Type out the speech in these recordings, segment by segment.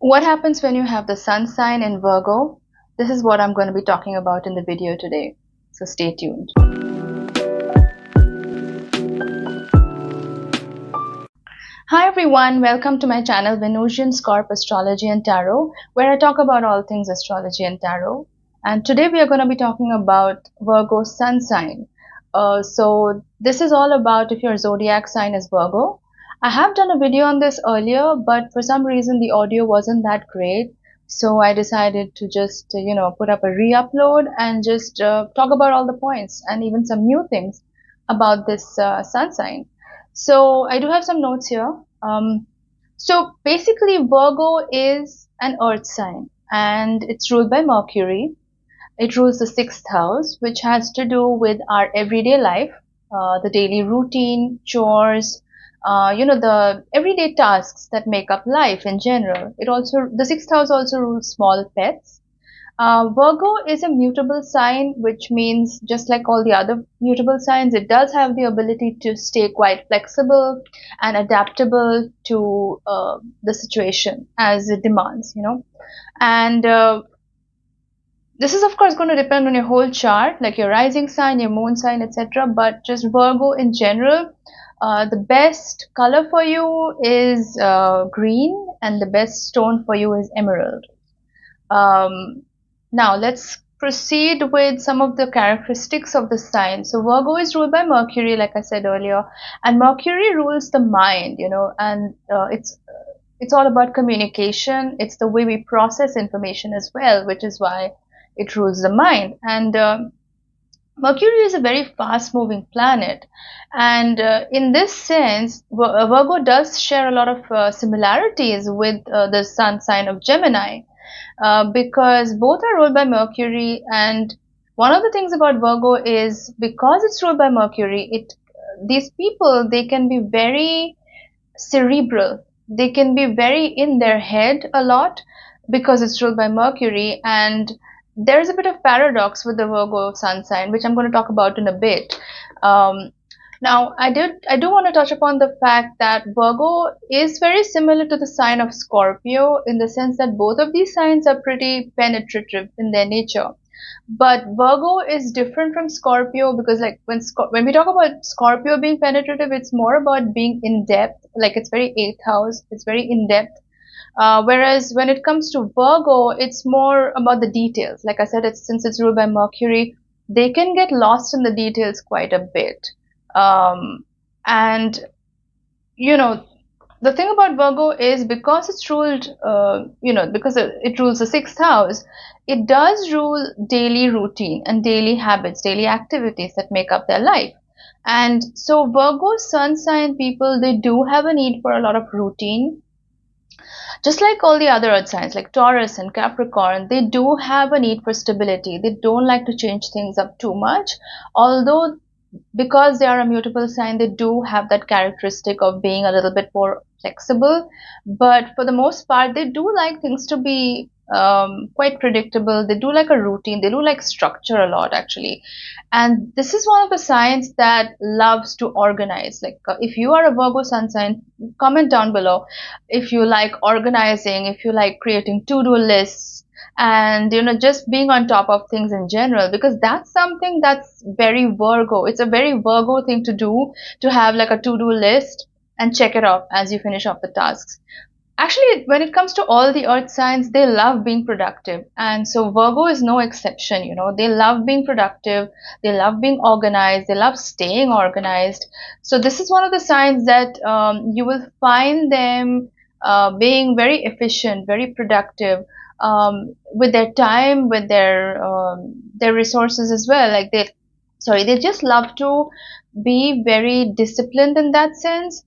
What happens when you have the sun sign in Virgo? This is what I'm going to be talking about in the video today. So stay tuned. Hi everyone, welcome to my channel Venusianscorp Astrology and Tarot, where I talk about all things astrology and tarot. And today we are going to be talking about Virgo Sun Sign. So this is all about if your zodiac sign is Virgo. I have done a video on this earlier, but for some reason the audio wasn't that great. So I decided to just, put up a re-upload and just talk about all the points and even some new things about this sun sign. So I do have some notes here. So basically Virgo is an earth sign and it's ruled by Mercury. It rules the 6th house, which has to do with our everyday life, the daily routine, chores, the everyday tasks that make up life in general. The 6th house also rules small pets. Virgo is a mutable sign, which means just like all the other mutable signs, it does have the ability to stay quite flexible and adaptable to the situation as it demands, And this is of course going to depend on your whole chart, like your rising sign, your moon sign, etc. But just Virgo in general, the best color for you is green, and the best stone for you is emerald. Now let's proceed with some of the characteristics of the sign. So Virgo is ruled by Mercury, like I said earlier, and Mercury rules the mind, and it's all about communication. It's the way we process information as well, which is why it rules the mind. And Mercury is a very fast moving planet, and in this sense Virgo does share a lot of similarities with the sun sign of Gemini, because both are ruled by Mercury. And one of the things about Virgo is because it's ruled by Mercury, these people, they can be very cerebral. They can be very in their head a lot because it's ruled by Mercury. And there's a bit of paradox with the Virgo sun sign, which I'm going to talk about in a bit. Now, I do want to touch upon the fact that Virgo is very similar to the sign of Scorpio in the sense that both of these signs are pretty penetrative in their nature. But Virgo is different from Scorpio because, like, when we talk about Scorpio being penetrative, it's more about being in depth. Like, it's very 8th house, it's very in depth. Whereas when it comes to Virgo, it's more about the details. Like I said, since it's ruled by Mercury, they can get lost in the details quite a bit. And the thing about Virgo is because it's ruled, because it rules the 6th house, it does rule daily routine and daily habits, daily activities that make up their life. And so Virgo sun sign people, they do have a need for a lot of routine. Just like all the other earth signs like Taurus and Capricorn, they do have a need for stability. They don't like to change things up too much, although because they are a mutable sign, they do have that characteristic of being a little bit more flexible. But for the most part, they do like things to be quite predictable. They do like a routine. They do like structure a lot, actually. And this is one of the signs that loves to organize. Like if you are a Virgo sun sign, comment down below if you like organizing, if you like creating to-do lists, and just being on top of things in general, because that's something that's very Virgo. It's a very Virgo thing to do, to have like a to-do list and check it off as you finish off the tasks. Actually, when it comes to all the earth signs, they love being productive, and so Virgo is no exception. They love being productive, they love being organized, they love staying organized. So this is one of the signs that you will find them being very efficient, very productive, with their time, with their resources as well. Like they just love to be very disciplined in that sense.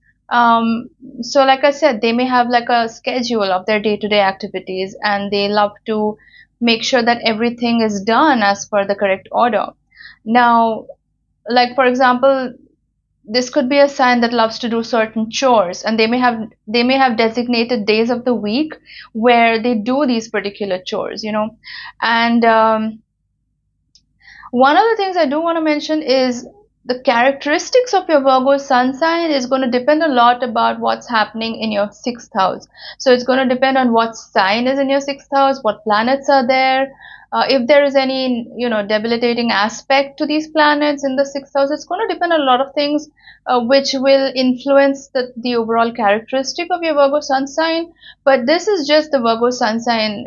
So like I said, they may have like a schedule of their day-to-day activities, and they love to make sure that everything is done as per the correct order. Now, like for example, this could be a sign that loves to do certain chores, and they may have designated days of the week where they do these particular chores, and one of the things I do want to mention is the characteristics of your Virgo sun sign is going to depend a lot about what's happening in your sixth house. So it's going to depend on what sign is in your sixth house, what planets are there. If there is any, debilitating aspect to these planets in the sixth house, it's going to depend on a lot of things, which will influence the overall characteristic of your Virgo sun sign. But this is just the Virgo sun sign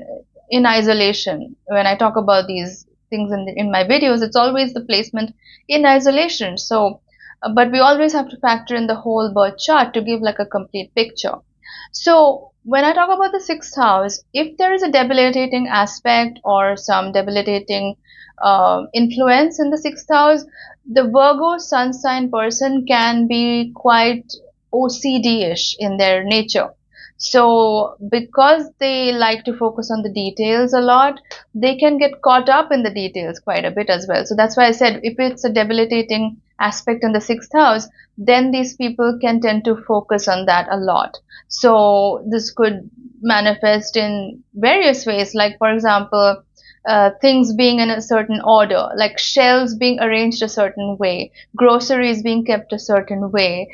in isolation. When I talk about these things in my videos, it's always the placement in isolation. So, but we always have to factor in the whole birth chart to give like a complete picture. So, when I talk about the sixth house, if there is a debilitating aspect or some debilitating influence in the sixth house, the Virgo sun sign person can be quite OCD-ish in their nature. So, because they like to focus on the details a lot, they can get caught up in the details quite a bit as well. So, that's why I said if it's a debilitating aspect in the sixth house, then these people can tend to focus on that a lot. So, this could manifest in various ways, like, for example, things being in a certain order, like shelves being arranged a certain way, groceries being kept a certain way,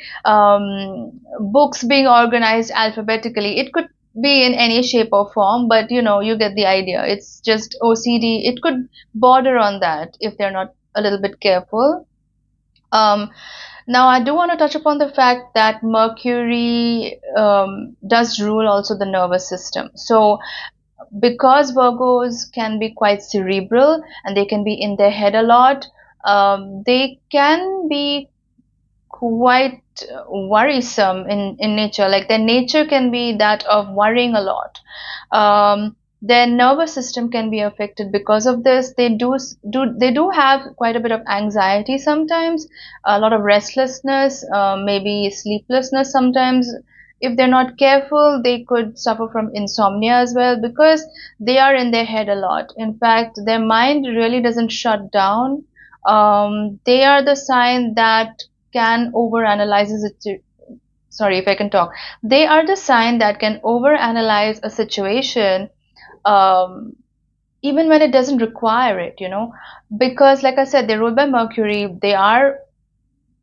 books being organized alphabetically. It could be in any shape or form, but you get the idea. It's just OCD. It could border on that if they're not a little bit careful. Now, I do want to touch upon the fact that Mercury does rule also the nervous system. So, because Virgos can be quite cerebral and they can be in their head a lot, they can be quite worrisome in nature. Like their nature can be that of worrying a lot. Their nervous system can be affected because of this. They do have quite a bit of anxiety sometimes, a lot of restlessness, maybe sleeplessness sometimes. If they're not careful, they could suffer from insomnia as well because they are in their head a lot. In fact, their mind really doesn't shut down. They are the sign that can overanalyze it. Sorry if I can talk. They are the sign that can overanalyze a situation, um, even when it doesn't require it. Because, like I said, they're ruled by Mercury. They are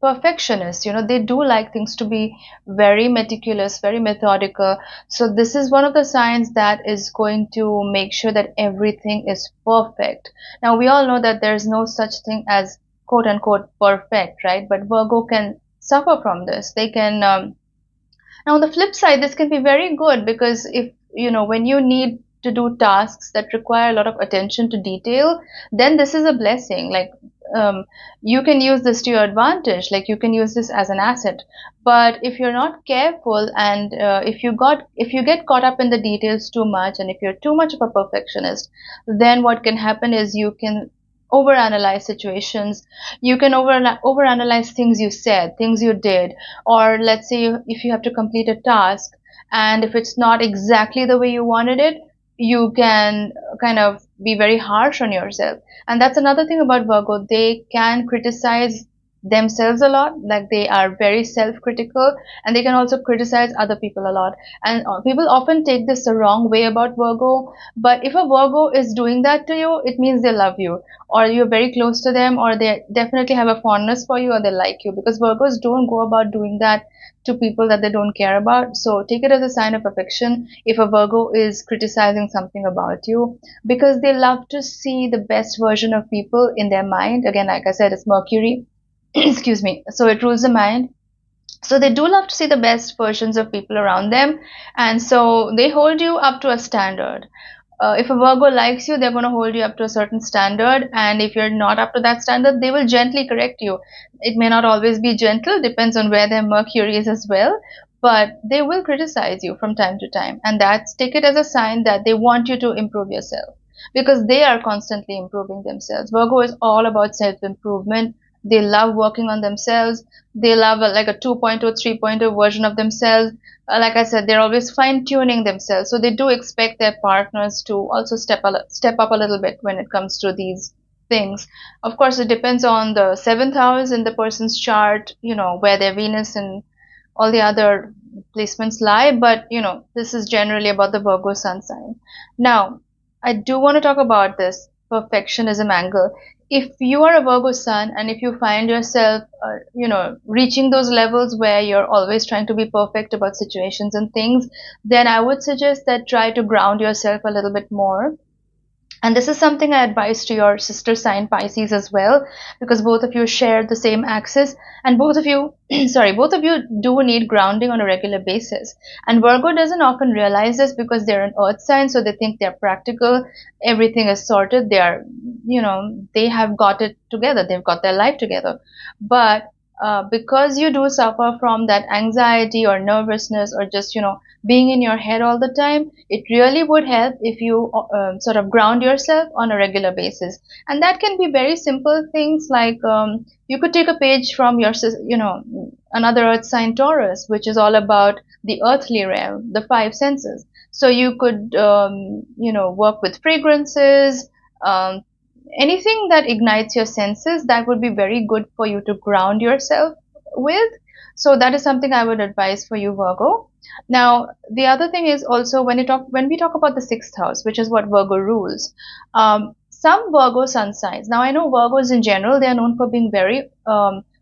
perfectionists. They do like things to be very meticulous, very methodical. So this is one of the signs that is going to make sure that everything is perfect. Now we all know that there's no such thing as quote unquote perfect, right? But Virgo can suffer from this. They can now on the flip side, this can be very good because if when you need to do tasks that require a lot of attention to detail, then this is a blessing. Like you can use this to your advantage, like you can use this as an asset. But if you're not careful and if you get caught up in the details too much, and if you're too much of a perfectionist, then what can happen is you can overanalyze situations. You can overanalyze things you said, things you did, or let's say if you have to complete a task and if it's not exactly the way you wanted it, you can kind of be very harsh on yourself. And that's another thing about Virgo. They can criticize themselves a lot, like they are very self-critical, and they can also criticize other people a lot. And people often take this the wrong way about Virgo, but if a Virgo is doing that to you, it means they love you, or you're very close to them, or they definitely have a fondness for you, or they like you, because Virgos don't go about doing that to people that they don't care about. So take it as a sign of affection if a Virgo is criticizing something about you, because they love to see the best version of people in their mind. Again, like I said, it's Mercury. Excuse me. So it rules the mind. So they do love to see the best versions of people around them, and so they hold you up to a standard. If a Virgo likes you, they're going to hold you up to a certain standard, and if you're not up to that standard, they will gently correct you. It may not always be gentle, depends on where their Mercury is as well, but they will criticize you from time to time, and that's take it as a sign that they want you to improve yourself because they are constantly improving themselves. Virgo is all about self-improvement. They love working on themselves. They love like a 2.0, 3.0 version of themselves. Like I said, they're always fine tuning themselves. So they do expect their partners to also step up a little bit when it comes to these things. Of course, it depends on the seventh house in the person's chart, where their Venus and all the other placements lie. But, this is generally about the Virgo sun sign. Now, I do want to talk about this perfectionism angle. if you are a Virgo sun and if you find yourself, reaching those levels where you're always trying to be perfect about situations and things, then I would suggest that try to ground yourself a little bit more. And this is something I advise to your sister sign Pisces as well, because both of you share the same axis, and both of you, sorry, both of you do need grounding on a regular basis. And Virgo doesn't often realize this because they're an earth sign, so they think they're practical, everything is sorted, they are, they have got it together, they've got their life together. But because you do suffer from that anxiety or nervousness or just, being in your head all the time, it really would help if you sort of ground yourself on a regular basis. And that can be very simple things like you could take a page from your, another earth sign Taurus, which is all about the earthly realm, the five senses. So you could, work with fragrances, um, anything that ignites your senses, that would be very good for you to ground yourself with. So that is something I would advise for you, Virgo. Now, the other thing is also when we talk about the sixth house, which is what Virgo rules. Some Virgo sun signs. Now, I know Virgos in general, they are known for being very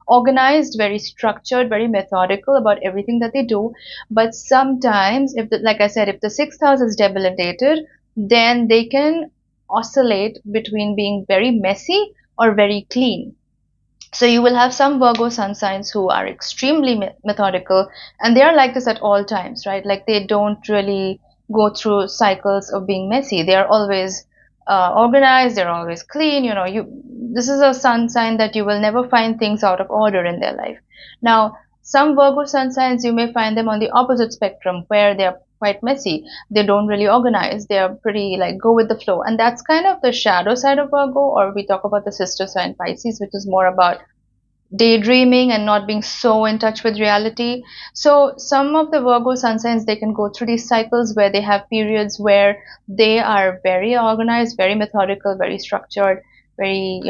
organized, very structured, very methodical about everything that they do. But sometimes, like I said, if the sixth house is debilitated, then they can oscillate between being very messy or very clean. So you will have some Virgo sun signs who are extremely methodical, and they are like this at all times, right? Like they don't really go through cycles of being messy. They are always organized. They're always clean. This is a sun sign that you will never find things out of order in their life. Now, some Virgo sun signs, you may find them on the opposite spectrum where they are quite messy. They don't really organize. They are pretty like go with the flow. And that's kind of the shadow side of Virgo, or we talk about the sister sign Pisces, which is more about daydreaming and not being so in touch with reality. So some of the Virgo sun signs, they can go through these cycles where they have periods where they are very organized, very methodical, very structured, very,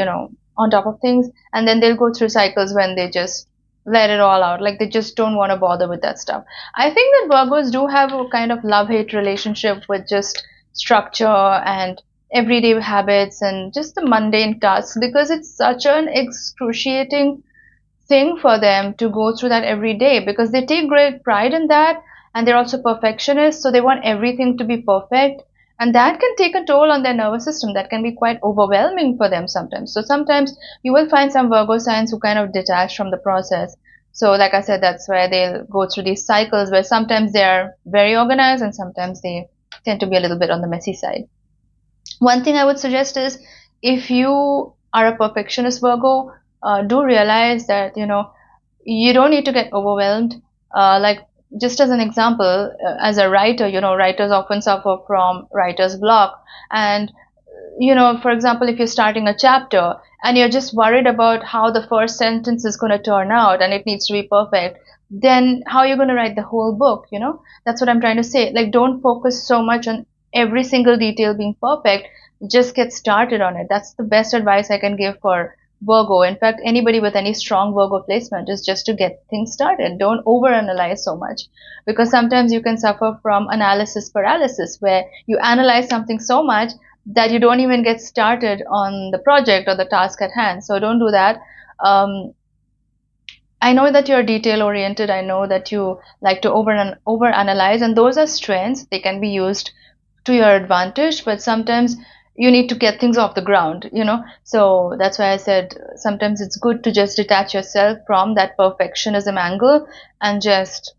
on top of things. And then they'll go through cycles when they just let it all out. Like they just don't want to bother with that stuff. I think that Virgos do have a kind of love-hate relationship with just structure and everyday habits and just the mundane tasks, because it's such an excruciating thing for them to go through that every day, because they take great pride in that, and they're also perfectionists, so they want everything to be perfect, and that can take a toll on their nervous system. That can be quite overwhelming for them sometimes. So sometimes you will find some Virgo signs who kind of detach from the process. So like I said, that's where they'll go through these cycles where sometimes they are very organized and sometimes they tend to be a little bit on the messy side. One thing I would suggest is, if you are a perfectionist Virgo, do realize that you don't need to get overwhelmed. Like just as an example, as a writer, writers often suffer from writer's block. And for example, if you're starting a chapter and you're just worried about how the first sentence is going to turn out and it needs to be perfect, then how are you going to write the whole book? That's what I'm trying to say. Like, don't focus so much on every single detail being perfect. Just get started on it. That's the best advice I can give for Virgo. In fact, anybody with any strong Virgo placement is just to get things started. Don't overanalyze so much, because sometimes you can suffer from analysis paralysis, where you analyze something so much that you don't even get started on the project or the task at hand. So don't do that. I know that you're detail oriented. I know that you like to overanalyze, and those are strengths. They can be used to your advantage, but sometimes you need to get things off the ground. So that's why I said sometimes it's good to just detach yourself from that perfectionism angle and just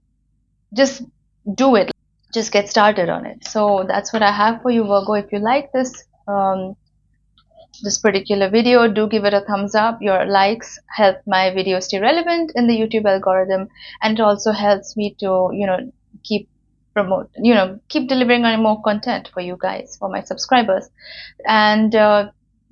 do it. Just get started on it. So that's what I have for you, Virgo. If you like this particular video, do give it a thumbs up. Your likes help my video stay relevant in the YouTube algorithm, and it also helps me to keep keep delivering on more content for you guys, for my subscribers. And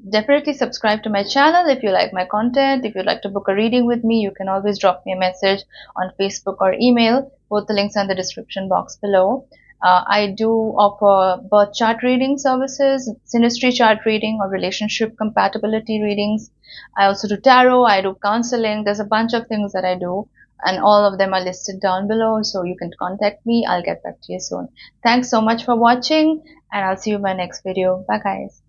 definitely subscribe to my channel if you like my content. If you'd like to book a reading with me, you can always drop me a message on Facebook or email. Both the links are in the description box below. I do offer birth chart reading services, Synastry chart reading, or relationship compatibility readings. I also do tarot. I do counseling. There's a bunch of things that I do, and all of them are listed down below, so you can contact me. I'll get back to you soon. Thanks so much for watching, and I'll see you in my next video. Bye guys.